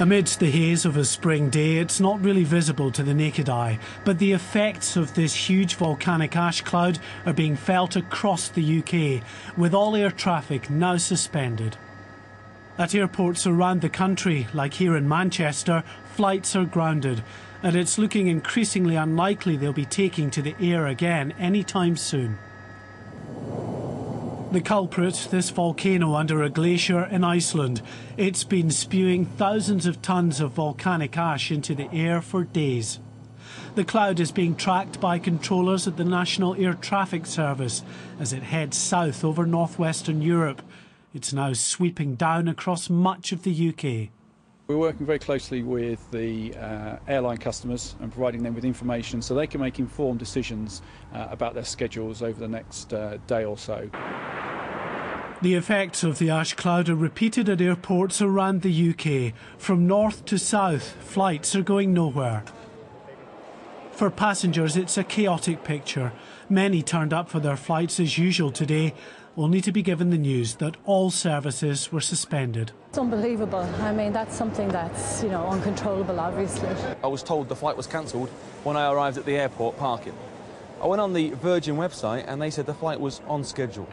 Amidst the haze of a spring day, it's not really visible to the naked eye, but the effects of this huge volcanic ash cloud are being felt across the UK, with all air traffic now suspended. At airports around the country, like here in Manchester, flights are grounded, and it's looking increasingly unlikely they'll be taking to the air again anytime soon. The culprit, this volcano under a glacier in Iceland. It's been spewing thousands of tons of volcanic ash into the air for days. The cloud is being tracked by controllers at the National Air Traffic Service as it heads south over northwestern Europe. It's now sweeping down across much of the UK. We're working very closely with the airline customers and providing them with information so they can make informed decisions about their schedules over the next day or so. The effects of the ash cloud are repeated at airports around the UK. From north to south, flights are going nowhere. For passengers, it's a chaotic picture. Many turned up for their flights as usual today, only to be given the news that all services were suspended. It's unbelievable. I mean, that's something that's, uncontrollable, obviously. I was told the flight was cancelled when I arrived at the airport parking. I went on the Virgin website and they said the flight was on schedule.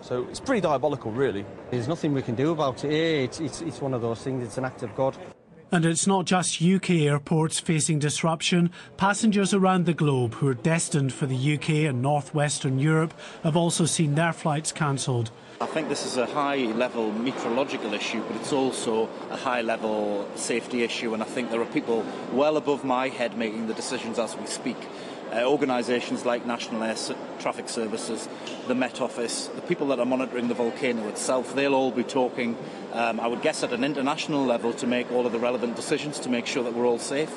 So it's pretty diabolical, really. There's nothing we can do about it. It's one of those things, it's an act of God. And it's not just UK airports facing disruption. Passengers around the globe who are destined for the UK and northwestern Europe have also seen their flights cancelled. I think this is a high-level meteorological issue, but it's also a high-level safety issue, and I think there are people well above my head making the decisions as we speak. Organisations like National Air Traffic Services, the Met Office, the people that are monitoring the volcano itself, they'll all be talking, I would guess, at an international level to make all of the relevant decisions to make sure that we're all safe.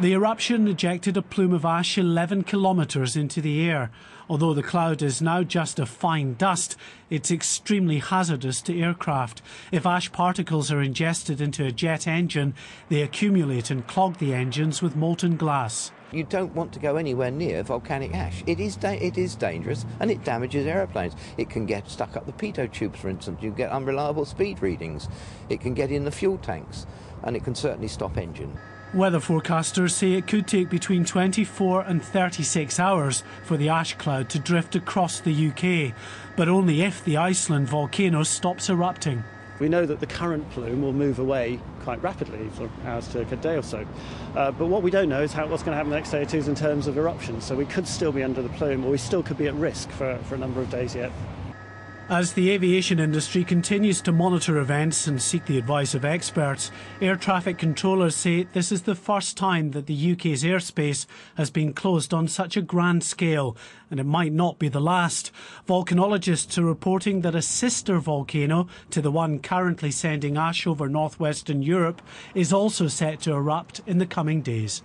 The eruption ejected a plume of ash 11 kilometres into the air. Although the cloud is now just a fine dust, it's extremely hazardous to aircraft. If ash particles are ingested into a jet engine, they accumulate and clog the engines with molten glass. You don't want to go anywhere near volcanic ash. It is dangerous and it damages aeroplanes. It can get stuck up the pitot tubes, for instance. You get unreliable speed readings. It can get in the fuel tanks and it can certainly stop engine. Weather forecasters say it could take between 24 and 36 hours for the ash cloud to drift across the UK, but only if the Iceland volcano stops erupting. We know that the current plume will move away quite rapidly for hours to a day or so. But what we don't know is what's going to happen the next day or two in terms of eruptions. So we could still be under the plume, or we still could be at risk for a number of days yet. As the aviation industry continues to monitor events and seek the advice of experts, air traffic controllers say this is the first time that the UK's airspace has been closed on such a grand scale, and it might not be the last. Volcanologists are reporting that a sister volcano to the one currently sending ash over northwestern Europe is also set to erupt in the coming days.